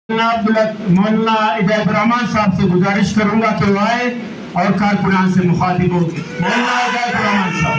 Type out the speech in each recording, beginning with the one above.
मौलाना हिदायतुर्रहमान साहब से गुजारिश करूंगा कि वो आए और कारकुनान से मुखातिब होंगे। मौलाना हिदायतुर्रहमान साहब।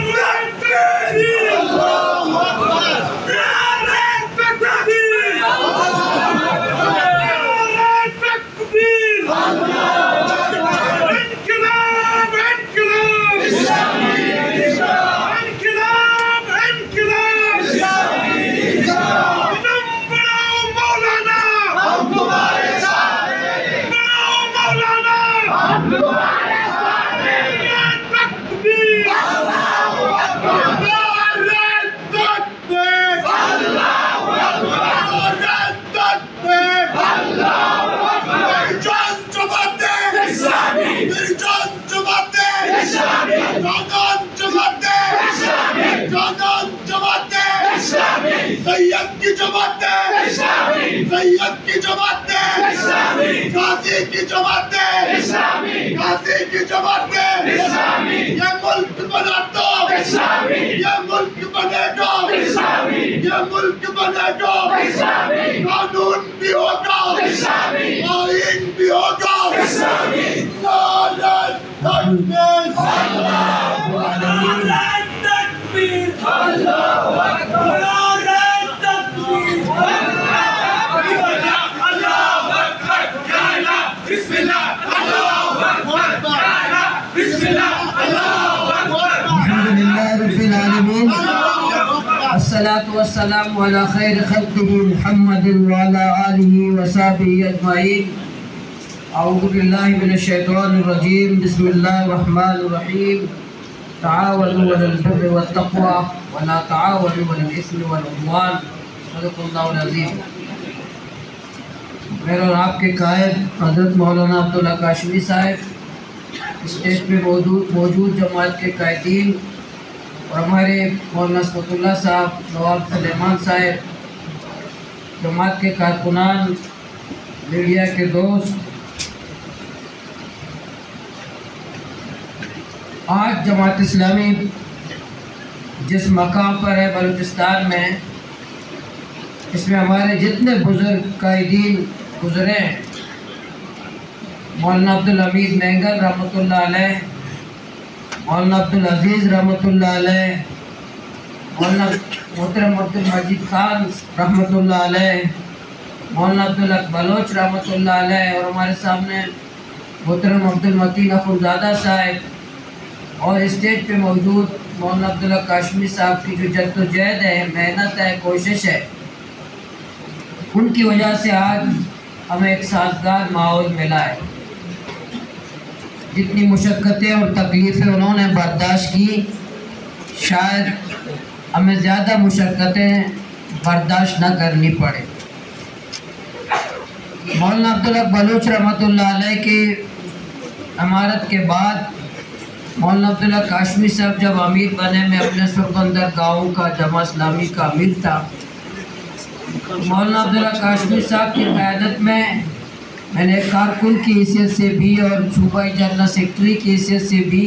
सैयद की जमात है, सैयद की जमात है, काजी की जमात है, काजी की जमात है। ये मुल्क बना तो ये मुल्क बनेगा, ये मुल्क बनेगा। कानून भी होगा, आईन भी होगा। अस्सलातु वस्सलामु अला खैर खल्क़िही मुहम्मदिन व अला आलिहि व सहबिही अजमईन। अऊज़ु बिल्लाहि मिनश शैतानिर रजीम। बिस्मिल्लाहिर रहमानिर रहीम। तआवनु अलल बिर्रि वत तक़वा व ला तआवनु अलल इस्मि वल उद्वान। सदक़ल्लाहुल अज़ीम। मेरे और आपके कायद हज़रत मौलाना अब्दुल्ला काशमी साहब, स्टेज पे मौजूद जमात के कायदीन और हमारे मौलाना असफ़तुल्लाह साहब, नवाब सुलेमान साहब, जमात के कारकुनान, मीडिया के दोस्त, आज जमात इस्लामी जिस मकाम पर है बलूचिस्तान में, इसमें हमारे जितने बुज़ुर्ग कायदीन गुज़रे हैं, मौलाना अब्दुल हमीद मेंगल रहमतुल्लाह अलैह, मौलाना अब्दुल अजीज़ रहमतुल्लाह अलैह, मौलाना मोहतरम अब्दुल मजीद खान रहमतुल्लाह अलैह, मौलाना अब्दुल हक बलोच रहमतुल्लाह अलैह, और हमारे सामने मोहतरम अब्दुल मतीन अखुंज़ादा साहब, और स्टेज पे मौजूद मौलाना अब्दुल्ला काशमी साहब की जो जद्दोजहद है, मेहनत है, कोशिश है, उनकी वजह से आज हमें एक साजगार माहौल मिला है। जितनी मुशक्क़तें और तकलीफ़ें उन्होंने बर्दाश्त की, शायद हमें ज़्यादा मुशक्क़तें बर्दाश्त न करनी पड़े। मौलाना अब्दुल हक बलोच रहमतुल्लाह अलैह की इमारत के बाद मौलाना अब्दुल्ला काशमी साहब जब अमीर बने, मैं अपने सुरबंदर गाँव का जमा इस्लामी का अमीर था। मौलाना अब्दुल्ला काशमी साहब की क़यादत में मैंने कारकुन की हैसियत से भी और सूबाई जनरल सेक्रेटरी की हैसियत से भी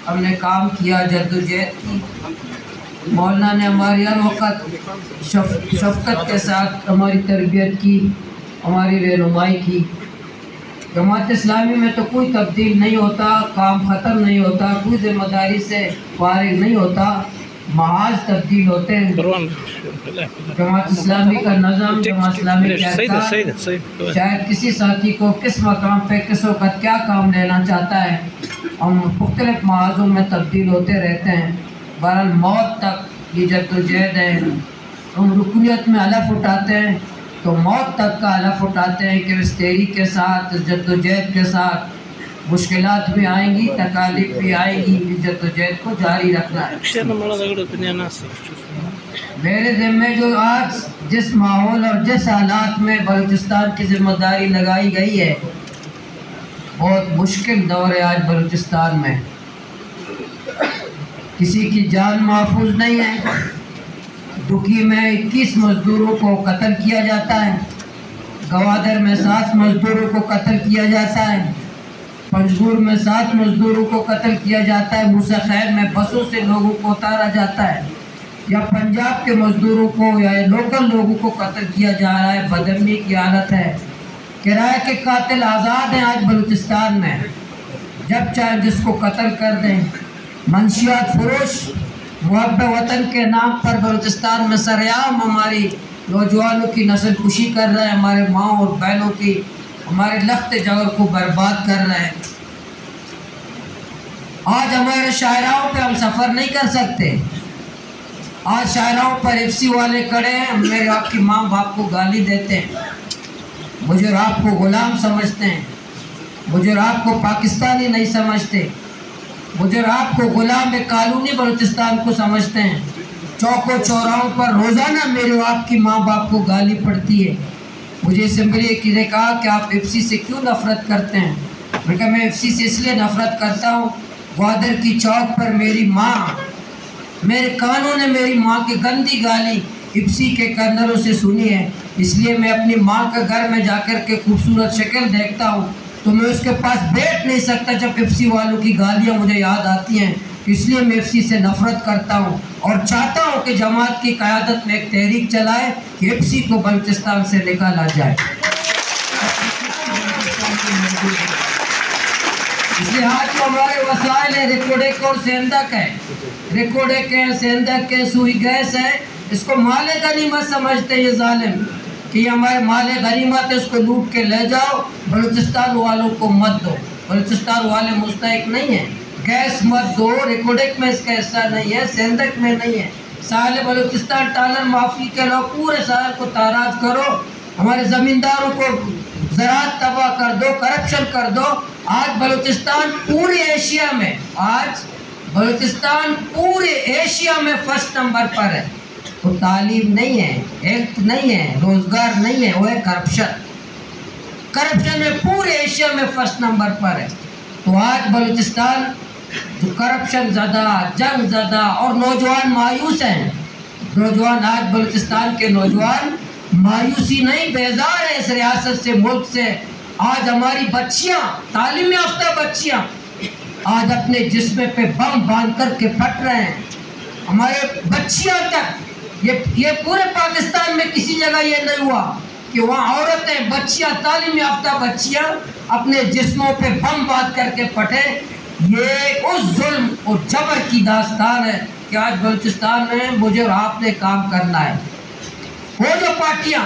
हमने काम किया, जद्दोजहद की। मौलाना ने हमारी हर वक्त शफ़क़त के साथ हमारी तरबियत की, हमारी रहनुमाई की। जमात इस्लामी में तो कोई तब्दील नहीं होता, काम ख़त्म नहीं होता, कोई जिम्मेदारी से फारिग नहीं होता, महाज तब्दील होते हैं। जमात इस्लामी का नज़म, जमात इस्लामी के अहकाम, शायद किसी साथी को किस मकाम पे किस वक़्त क्या काम लेना चाहता है, हम मुख्तलिफ महाजों में तब्दील होते रहते हैं। बहरहाल मौत तक ये जद्दोजहद है। हम रुकनियत में हलफ उठाते हैं तो मौत तक का हलफ उठाते हैं कि इस तहरीक के साथ, इस जद्दोजहद के साथ मुश्किलात भी आएंगी, तकालीफ भी आएंगी, इस जद्दोजहद को जारी रखना है। मेरे ज़िम्मे जो आज जिस माहौल और जिस हालात में बलूचिस्तान की ज़िम्मेदारी लगाई गई है, बहुत मुश्किल दौर है आज बलूचिस्तान में। किसी की जान महफूज नहीं है। दुखी में 21 मज़दूरों को कत्ल किया जाता है, गवादर में 7 मज़दूरों को कत्ल किया जाता है, पंजगुर में 7 मज़दूरों को कत्ल किया जाता है, मूसा खैर में बसों से लोगों को उतारा जाता है, या पंजाब के मज़दूरों को या लोकल लोगों को कत्ल किया जा रहा है। बदअमनी की हालत है। किराए के कातिल आज़ाद हैं आज बलूचिस्तान में, जब चाहे जिसको कत्ल कर दें। मंशियात फरोश मुहब्बत वतन के नाम पर बलूचिस्तान में सरेआम हमारी नौजवानों की नस्ल कुशी कर रहे हैं, हमारे माँ और बहनों की, हमारे लख्त जवर को बर्बाद कर रहे हैं। आज हमारे शायराओं पे हम सफ़र नहीं कर सकते। आज शायराओं पर एफसी वाले खड़े हैं, मेरे आपकी माँ बाप को गाली देते हैं, मुझे और आपको गुलाम समझते हैं, मुझे और आपको पाकिस्तानी नहीं समझते, मुझे और आपको गुलाम कानूनी बलूचिस्तान को समझते हैं। चौकों चौराहों पर रोज़ाना मेरे और आपकी माँ बाप को गाली पड़ती है। मुझे असम्बली की ने कहा कि आप एफसी से क्यों नफ़रत करते हैं? मैंने कहा मैं एफसी से इसलिए नफ़रत करता हूँ, ग्वादर की चौक पर मेरी माँ, मेरे कानों ने मेरी माँ की गंदी गाली एफसी के कर्नलों से सुनी है, इसलिए मैं अपनी माँ के घर में जाकर के खूबसूरत शक्ल देखता हूँ तो मैं उसके पास बैठ नहीं सकता जब एफसी वालों की गालियाँ मुझे याद आती हैं। इसलिए मैं एफसी से नफ़रत करता हूँ और चाहता हूँ कि जमात की क़यादत में एक तहरीक चलाए कि एफसी को बलूचिस्तान से निकाला जाए। इसलिए आज जो हमारे वसाइल है, रिकॉर्डेक और सेंधक है, रिकॉर्डेक है, सेंधक है, सुई गैस है, इसको माले गनीमत समझते ये जालिम कि हमारे माले गनीमत है, इसको लूट के ले जाओ, बलूचिस्तान वालों को मत दो। बलूचिस्तान वाले मुस्तहिक नहीं है, गैस मत दो। रिकॉर्डेक में इसका हिस्सा नहीं है, सेंधक में नहीं है। साहिल बलूचिस्तान टालर माफी के लोग पूरे साहिल को ताराज करो, हमारे ज़मींदारों को ज़राअत तबाह कर दो, करप्शन कर दो। आज बलूचिस्तान पूरे एशिया में, आज बलूचिस्तान पूरे एशिया में फर्स्ट नंबर पर है। तो तालीम नहीं है, हेल्थ नहीं है, रोज़गार नहीं है, वो है करप्शन। करप्शन में पूरे एशिया में फर्स्ट नंबर पर है। तो आज बलूचिस्तान जो करप्शन ज़्यादा, जंग ज़्यादा और नौजवान मायूस हैं। नौजवान आज बलूचिस्तान के नौजवान मायूसी नहीं, बेजार है इस रियासत से, मुल्क से। आज हमारी बच्चियाँ, तालीम याफ्ता बच्चियाँ आज अपने जिस्म पे बम बांध कर के फट रहे हैं। हमारे बच्चियाँ तक, ये पूरे पाकिस्तान में किसी जगह ये नहीं हुआ कि वहाँ औरतें, बच्चियाँ, तालीम याफ्ता बच्चियाँ अपने जिस्मों पे बम बांध करके फटे। ये उस जुल्म और जबर की दास्तान है कि आज बलूचिस्तान में मुझे और आपने काम करना है। वो जो पार्टियाँ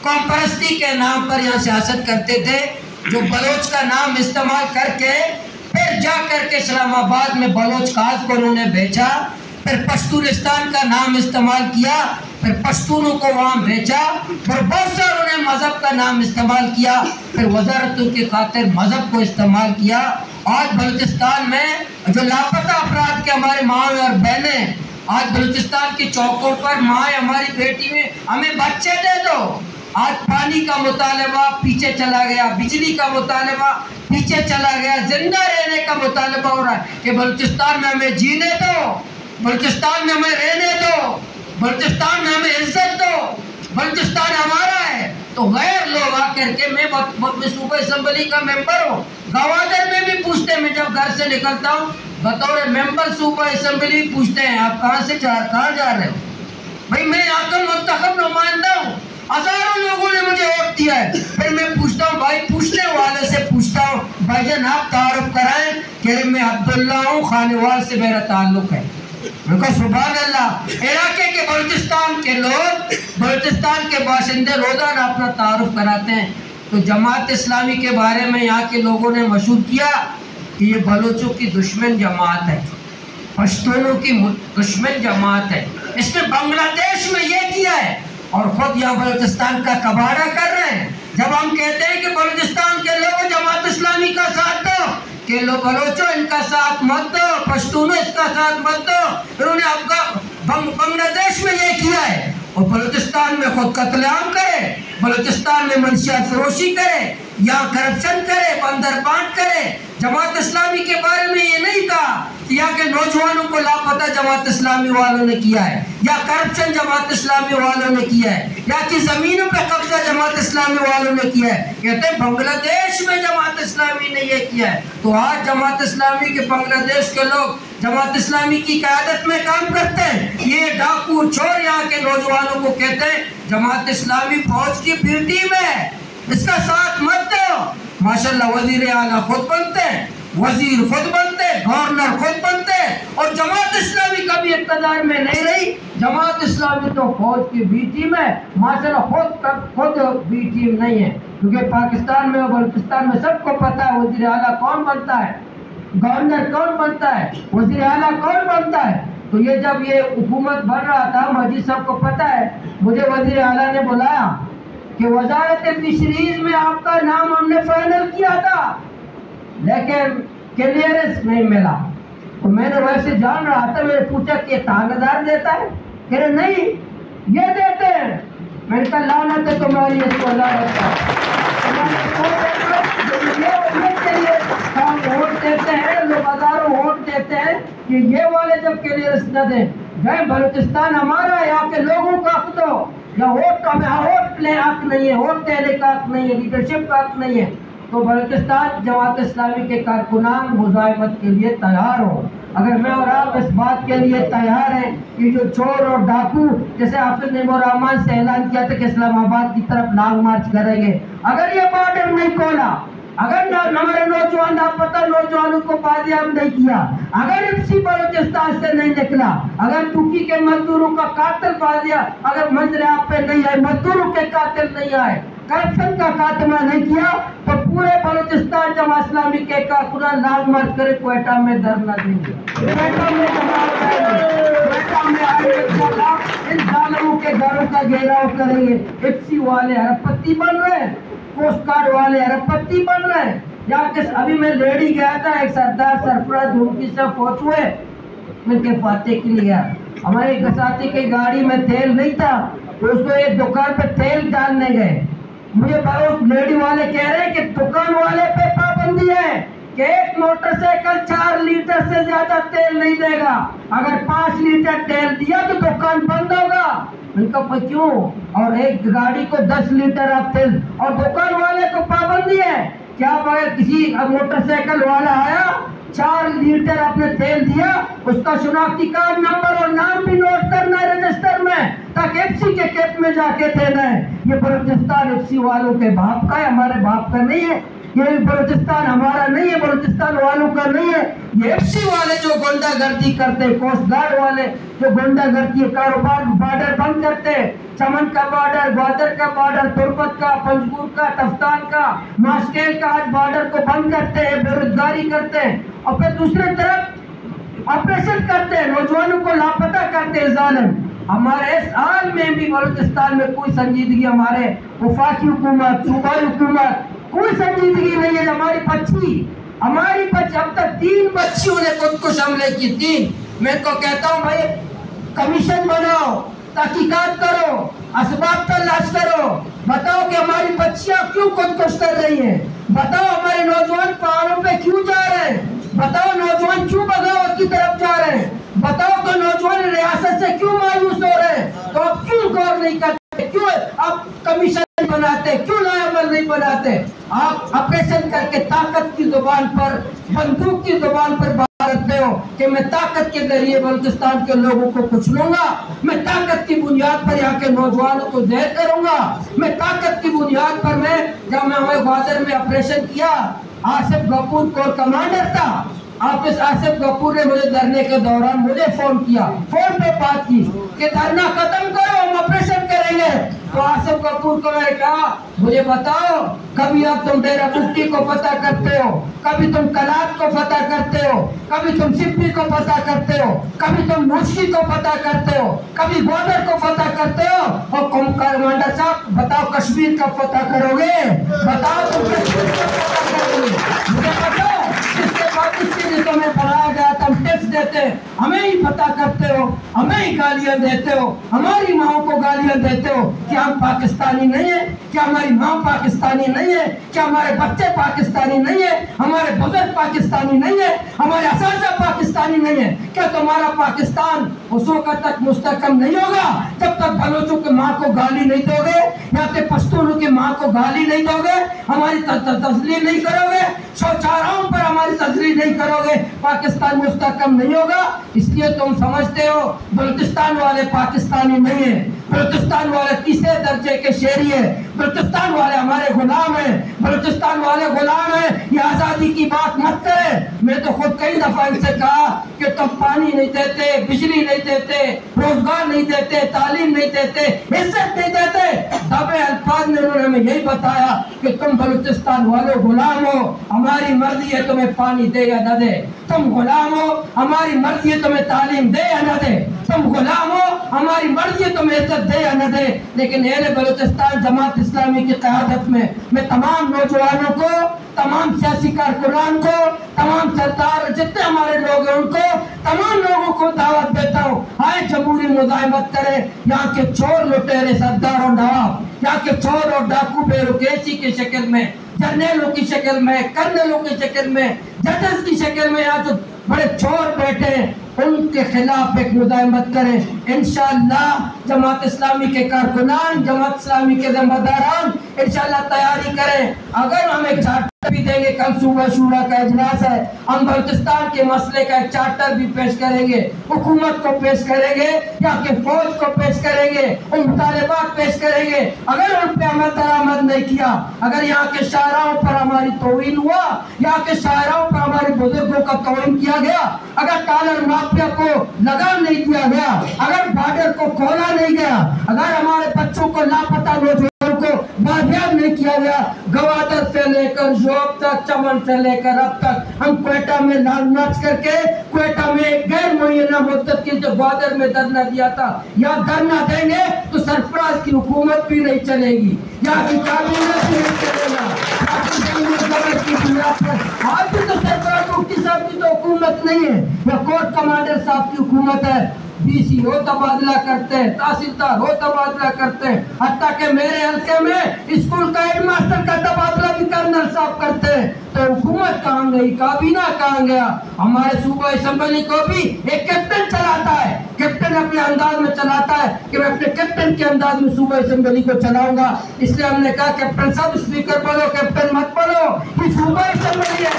कौम परस्ती के नाम पर यहाँ सियासत करते थे, जो बलोच का नाम इस्तेमाल करके फिर जा करके इस्लामाबाद में बलोच काज को उन्होंने बेचा, फिर पश्तूनिस्तान का नाम इस्तेमाल किया, फिर पश्तूनों को वहाँ बेचा, फिर बहुत सारे उन्होंने मज़हब का नाम इस्तेमाल किया, फिर वजारतों की खातिर मज़हब को इस्तेमाल किया। आज बलूचिस्तान में जो लापता अपराध के हमारे माँ और बहनें, आज बलूचिस्तान की चौकों पर माँ हमारी बेटी में हमें बच्चे दे दो। आज पानी का मुतालबा पीछे चला गया, बिजली का मुतालबा पीछे चला गया, जिंदा रहने का मुतालबा हो रहा है कि बलूचिस्तान में हमें जीने दो, बलूचिस्तान में हमें रहने दो, बलूचिस्तान में हमें इज्जत दो, बलूचिस्तान हमारा है। तो गैर लोग आकर के, मैं सूबा असम्बली का मेंबर हूँ, गवादर में भी पूछते हैं, मैं जब घर से निकलता हूँ बतौर मेंबर सूबा असम्बली पूछते हैं आप कहाँ जा रहे हो? भाई मैं यहाँ का मुंतखब नुमाइंदा हूँ, हजारों लोगों ने मुझे वोट दिया है। फिर मैं पूछता हूँ, भाई पूछने वाले से पूछता हूँ, भाईजान आप तारुफ कराएं कि मैं अब्दुल्ला हूँ, खानेवाल से मेरा ताल्लुक है। उनका सुभान अल्लाह। इलाके के बलूचिस्तान के लोग, बलूचिस्तान के बाशिंदे रोजाना अपना तारुफ कराते हैं। तो जमात इस्लामी के बारे में यहाँ के लोगों ने मशहूर किया कि ये बलोचों की दुश्मन जमात है, पश्तूनों की दुश्मन जमात है। इसने बांग्लादेश में ये किया है और खुद यहाँ बलूचिस्तान का कबाड़ा कर रहे हैं। जब हम कहते हैं कि बलूचिस्तान के लोगों जमात इस्लामी का साथ दो, कि लो बलोचो इनका साथ मत दो, पश्तूनों इसका साथ मत दो, इन्होंने बांग्लादेश में ये किया है और बलूचिस्तान में खुद कत्लेआम करे, बलूचिस्तान में मंशियात फरोशी करे, यहाँ करप्शन करे, बंदर बांट करे। जमात इस्लामी के बारे में ये नहीं कहा कि यहाँ के नौजवानों को लापता जमात इस्लामी वालों ने किया है, या करप्शन जमात इस्लामी वालों ने किया है, या कि जमीनों पे कब्जा जमात इस्लामी वालों ने किया है। कहते हैं बांग्लादेश में जमात इस्लामी ने ये किया है। तो आज जमात इस्लामी के बांग्लादेश के लोग जमात इस्लामी की क़यादत में काम करते हैं। ये डाकू चोर यहाँ के नौजवानों को कहते हैं जमात इस्लामी फौज की पीटी में, इसका साथ मत माशाल्लाह वजीर आला खुद बनते हैं, वजीर खुद बनते, गवर्नर खुद बनते, और जमात इस्लामी कभी इक़्तिदार में नहीं रही। जमात इस्लामी तो फौज की बी टीम है, माशाल्लाह खुद बी टीम नहीं है, क्योंकि पाकिस्तान में और बलूचिस्तान में सबको पता है वजीर आला कौन बनता है, गवर्नर कौन बनता है, वजीर आला कौन बनता है। तो ये जब ये हुकूमत बन रहा था, मजीद सबको पता है, मुझे वजीर आला ने बुलाया कि वजारत फिशरीज में आपका नाम हमने फाइनल किया था, लेकिन क्लियरेंस नहीं मिला। तो मैंने वैसे जान रहा था, मैंने पूछा कि तानादार देता है, कह रहे नहीं ये देते हैं। मैंने कहा लानत है तुम्हारी, इसको अल्लाह रखता है। हम वोट देते हैं, लोग हजारों वोट देते हैं कि ये वाले जब क्लियरेंस न दें, गए बलूचिस्तान हमारा है, यहाँ के लोगों का हक दो, या वोट का वोट ले हक नहीं है, वोट देने का हक नहीं है, लीडरशिप का हक नहीं है। तो बलूचिस्तान जमात इस्लामी के कारकुनान मुजाहिमत के लिए तैयार हो। अगर मैं और आप इस बात के लिए तैयार हैं कि जो चोर और डाकू, जैसे हाफिज नेमोरहमान से ऐलान किया था कि इस्लामाबाद की तरफ लॉन्ग मार्च करेंगे, अगर ये बॉर्डर नहीं खोला, अगर हमारे नौजवान लापता नौजवानों को बाजियाब नहीं किया, अगर इसी बलूचिस्तान से नहीं निकला, अगर तुर्की के मजदूरों का कातिल बाजियाब, अगर मंजर आप पे नहीं आए, मजदूरों के कातिल नहीं आए, करप्शन का खात्मा नहीं किया, तो पूरे बलूचिस्तान जमात इस्लामी के कारकुनान लॉन्ग मार्च करे, क्वेटा में धरना देंगे, क्वेटा में क्वेटा में आएंगे, इन जालिमों के घरों का घेराव करेंगे। इफ्सी वाले अरबपति बन रहे हैं, कोस्ट गार्ड वाले अरबपति बन रहे हैं। यहाँ के अभी मैं लेडी गया था, एक सरदार सरफराज धूमकी से फौज हुए, उनके फाते के लिए हमारे गसाती की गाड़ी में तेल नहीं था, तो उसको एक दुकान पे तेल डालने गए। मुझे बहुत लेडी वाले कह रहे हैं कि दुकान वाले पे पाबंदी है कि एक मोटरसाइकिल 4 लीटर से ज्यादा तेल नहीं देगा, अगर 5 लीटर तेल दिया तो दुकान बंद होगा। उनका क्यों? और एक गाड़ी को 10 लीटर आप तेल, और दुकान वाले को पाबंदी है क्या? अगर किसी मोटरसाइकिल वाला आया 4 लीटर आपने तेल दिया, उसका शनाख्ती कार्ड नंबर और नाम भी नोट करना है रजिस्टर में, ताकि एफसी के कैप में जाके देना है। ये बलूचिस्तान एफसी वालों के बाप का है, हमारे बाप का नहीं है। ये बलूचिस्तान हमारा नहीं है, बलूचिस्तान वालों का नहीं है। ये एफसी वाले जो गुंडागर्दी करते हैं, कोस्ट गार्ड वाले जो गुंडागर्दी कारोबार बॉर्डर बंद करते हैं, चमन का बॉर्डर, ग्वादर का बॉर्डर, तुर्बत का, पंजगुर का, तफ्तान का, मास्केल का, आज बॉर्डर को बंद करते हैं, बेरोजगारी करते हैं, और फिर दूसरी तरफ ऑपरेशन करते हैं, नौजवानों को लापता करते हैं जालिम। हमारे इस हाल में भी बलूचिस्तान में कोई संजीदगी, हमारे वफाकी हुकूमत, सूबाई हुकूमत, कोई संजीदगी नहीं है। हमारी बच्ची अब तक 3 बच्चियों ने खुदकुश हमले की, 3। मैं को कहता हूँ भाई कमीशन बनाओ, तहकीकात करो, असबाब तलाश करो, बताओ कि हमारी बच्चियां क्यों खुदकुश कर रही हैं, बताओ हमारे नौजवान पहाड़ों पे क्यों जा रहे हैं, बताओ नौजवान क्यों बगावत की तरफ जा रहे हैं, बताओ तो नौजवान रियासत से क्यों मायूस हो रहे हैं। तो अब क्यों गौर नहीं करते, क्यों आप कमीशन बनाते, क्यों लायमल नहीं बनाते? आप ऑपरेशन करके ताकत की जुबान पर, बंदूक की जुबान पर रखते हो कि मैं ताकत के जरिए बलूचिस्तान के लोगों को कुछ लूंगा, मैं ताकत की बुनियाद पर यहाँ के नौजवानों को जहर करूंगा, मैं ताकत की बुनियाद पर जब मैं ग्वादर में ऑपरेशन किया, आसिफ गफूर कोर कमांडर था, आप इस आसिफ गफूर ने मुझे धरने के दौरान मुझे फोन किया, फोन पे बात की कि धरना खत्म करो, हम ऑपरेशन करेंगे। तो आसिफ गफूर को मैंने कहा, मुझे बताओ, कभी अब तुम डेरा कुट्टी को पता करते हो, कभी तुम कलात को पता करते हो, कभी तुम सिप्पी को पता करते हो, कभी तुम मुश्की को पता करते हो, कभी बॉर्डर को पता करते हो, और कमांडर साहब बताओ कश्मीर का पता करोगे? बताओ तुम कश्मीर का पता करोगे? मुझे बताओ, जिसके बाद इसके लिए तुम्हें पढ़ाया गया था, हम टैक्स देते हैं, हमें ही पता करते हो, हमें ही गालियां देते हो, हमारी माओ को गालियां देते हो। क्या हम पाकिस्तानी नहीं है? क्या हमारी माँ पाकिस्तानी नहीं है? क्या हमारे बच्चे पाकिस्तानी नहीं है? हमारे बुजुर्ग पाकिस्तानी नहीं है? हमारे असातिज़ा पाकिस्तानी नहीं है? क्या तुम्हारा पाकिस्तान उस वक्त तक मुस्तकम नहीं होगा जब तक बलोचों के माँ को गाली नहीं दोगे, या फिर पश्तूनों के माँ को गाली नहीं दोगे, हमारी तस्लीम नहीं करोगे, शौचालयों पर हमारी तस्लीम नहीं करोगे, पाकिस्तान मुस्तकम नहीं होगा। इसलिए तुम समझते हो बलूचिस्तान वाले पाकिस्तानी नहीं है, बलूचिस्तान वाले तीसरे दर्जे के शहरी है, बलूचिस्तान वाले हमारे गुलाम हैं, बलूचिस्तान वाले गुलाम हैं। ये आज़ादी की बात मत करें। मैं तो खुद कई दफ़ा इनसे कहा कि तुम पानी नहीं देते, बिजली नहीं देते, रोजगार नहीं देते, तालीम नहीं देते, इज्जत नहीं देते। दबे अल्फाज में उन्होंने हमें यही बताया कि तुम बलूचिस्तान वाले गुलाम हो, हमारी मर्जी है तुम्हें पानी दे या न दे। तुम गुलाम हो, हमारी मर्जी है तुम्हें तालीम दे या न दे। तुम गुलाम हो, हमारी मर्जी है तुम्हें इज्जत दे या न दे। लेकिन अहले बलूचिस्तान जमात इस्लामी की क़यादत में मैं तमाम नौजवानों को, तमाम सियासी कारकुनान को, तमाम सरदार जितने हमारे लोग हैं उनको, तमाम लोगों को दावत देता हूँ, आए जमहूरी मुजाहिमत करें। यहाँ के चोर लुटेरे सरदार और नवाब, यहाँ के चोर और डाकू बेरुकेसी की शक्ल में, जर्नलों की शक्ल में, कर्नलों की शक्ल में, जजेस की शक्ल में यहाँ जो बड़े चोर बैठे उनके खिलाफ एक मुजाहिमत करें। इंशाअल्लाह जमात इस्लामी के कारकुनान, जमात इस्लामी के ज़िम्मेदारान इंशाअल्लाह तैयारी करें। अगर हम एक चार्टर भी देंगे, कल सुबह शूरा का इजलास है, हम बलूचिस्तान के मसले का एक चार्टर भी पेश करेंगे, हुकूमत को पेश करेंगे, यहाँ के फौज को पेश करेंगे, उन मुतालबात पेश करेंगे। अगर उन पे अमल दरामद नहीं किया, अगर यहाँ के शायराओं पर हमारी तौहीन हुआ, यहाँ के शायराओं पर हमारे बुजुर्गों का तौहीन किया गया, अगर डॉलर माफिया को लगाम नहीं दिया गया, अगर बॉर्डर को खोला नहीं गया, अगर हमारे बच्चों को लापता नौजवानों को बाजियाब नहीं किया गया, गवादर से लेकर जोब तक, चमन से लेकर अब तक, हम क्वेटा में लाल मार्च करके क्वेटा में गैर मुय्यना मुद्दत के जो ग्वादर में धरना दिया था, यहाँ धरना देंगे तो सरफराज की हुकूमत भी नहीं चलेगी, यहाँ की काबीना भी नहीं चलेगा। आज भी तो सरफराज मुफ्ती साहब की तो हुकूमत नहीं है, यह कोर्ट कमांडर साहब की हुकूमत है। डीसी हो तबादला करते हैं, तहसीलदार हो तबादला करते हैं, हत्ता के मेरे हल्के में स्कूल का हेडमास्टर का तबादला भी कर्नल साहब करते हैं। तो हुकूमत कहाँ गई, काबीना कहाँ गया? हमारे सूबा असेंबली को भी एक कैप्टन चलाता है, कैप्टन अपने अंदाज में चलाता है कि मैं अपने कैप्टन के अंदाज में सूबा असेंबली को चलाऊंगा। इसलिए हमने कहा कैप्टन साहब स्पीकर बोलो, कैप्टन मत बोलो, ये सूबा असेंबली है।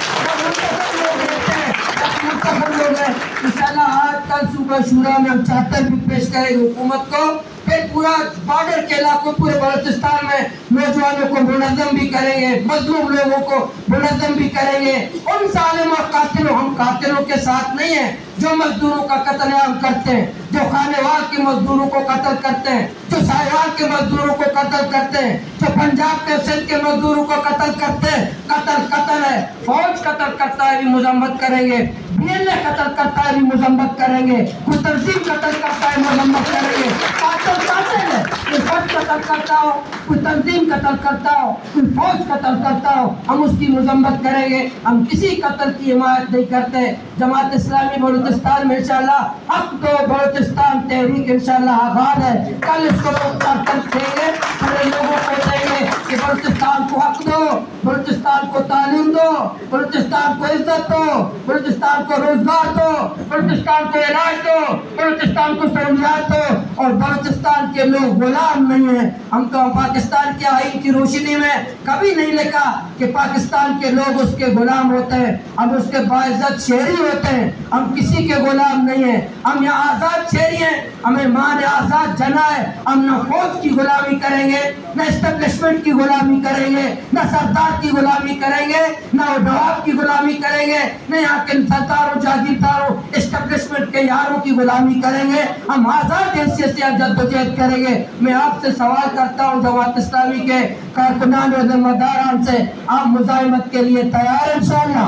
इंशाल्लाह आज कल सुबह शूरा में हम चार्टर भी पेश करेंगे हुकूमत को, फिर पूरा बॉर्डर के इलाकों पूरे बलूचिस्तान में नौजवानों को मुनज़्ज़म भी करेंगे, मजलूम लोगों को मुनज़्ज़म भी करेंगे। उन जालिम और कातिलों, हम कातिलों के साथ नहीं है जो मजदूरों का कत्लेआम करते हैं, जो खानेवाल के मजदूरों को कत्ल करते हैं, जो साहिवाल के मजदूरों को कत्ल करते हैं, जो पंजाब के सिंध के मजदूरों को कत्ल करते हैं। कत्ल है, फौज कत्ल करता है भी मजम्मत करेंगे, बीएलए कत्ल करता है भी मजम्मत करेंगे, कोई तंजीम कत्ल करता है मजम्मत करेंगे। कातिल है, कोई फौज कत्ल करता हो, कोई तंजीम कत्ल करता हो, कोई फौज कत्ल करता हो, हम उसकी मजम्मत करेंगे। हम किसी कत्ल की हिमायत नहीं करते। जमात इस्लामी बलूचिस्तान में इंशाअल्लाह हक दो बलूचिस्तान तहरीक इंशाअल्लाह आगाज है, कल इसको देंगे, पूरे लोगों को देंगे कि बलूचिस्तान को हक दो, बलूचिस्तान को तालीम दो, बलूचिस्तान को इज्जत दो, बलूचिस्तान को रोजगार दो, बलूचिस्तान को इलाज दो, बलूचिस्तान को सहूलियात दो। और बलूचिस्तान के लोग गुलाम नहीं है। हम तो पाकिस्तान के आईन की रोशनी में कभी नहीं लिखा कि पाकिस्तान के लोग उसके गुलाम होते हैं, हम उसके बाइज्जत शहरी होते हैं, हम किसी के गुलाम नहीं है। हम यहाँ आज़ाद शहरी हैं, हमें माँ ने आज़ाद जना है। हम न फौज की गुलामी करेंगे, न एस्टेब्लिशमेंट की गुलामी करेंगे, न सरदार की गुलामी करेंगे, न नवाब की गुलामी करेंगे, न यहाँ के सरदारों जागीरदारों एस्टेब्लिशमेंट के यारों की गुलामी करेंगे। हम आज़ाद हैसियत से जद्दोजहद करेंगे। मैं आपसे सवाल करता हूँ जमात इस्लामी के कारकुनान और ज़िम्मेदारान से, आप मुज़ाहिमत के लिए तैयार हैं इंशाअल्लाह?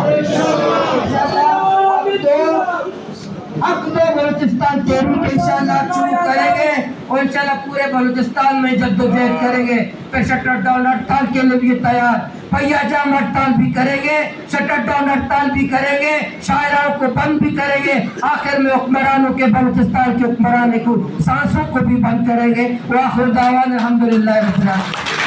अब तो बलूचिस्तान तहरीक इंशाअल्लाह शुरू करेंगे और इंशाअल्लाह पूरे बलूचिस्तान में जद्दोजहद करेंगे। फिर शटर डाउन हड़ताल के लिए भी तैयार, पहिया जाम हड़ताल भी करेंगे, शटर डाउन हड़ताल भी करेंगे, शायराओं को बंद भी करेंगे, आखिर में हुक्मरानों के बलूचिस्तान के हुक्मरान को सांसों को भी बंद करेंगे। वाखिर दावाना अल्हम्दुलिल्लाह रब्बिल आलमीन।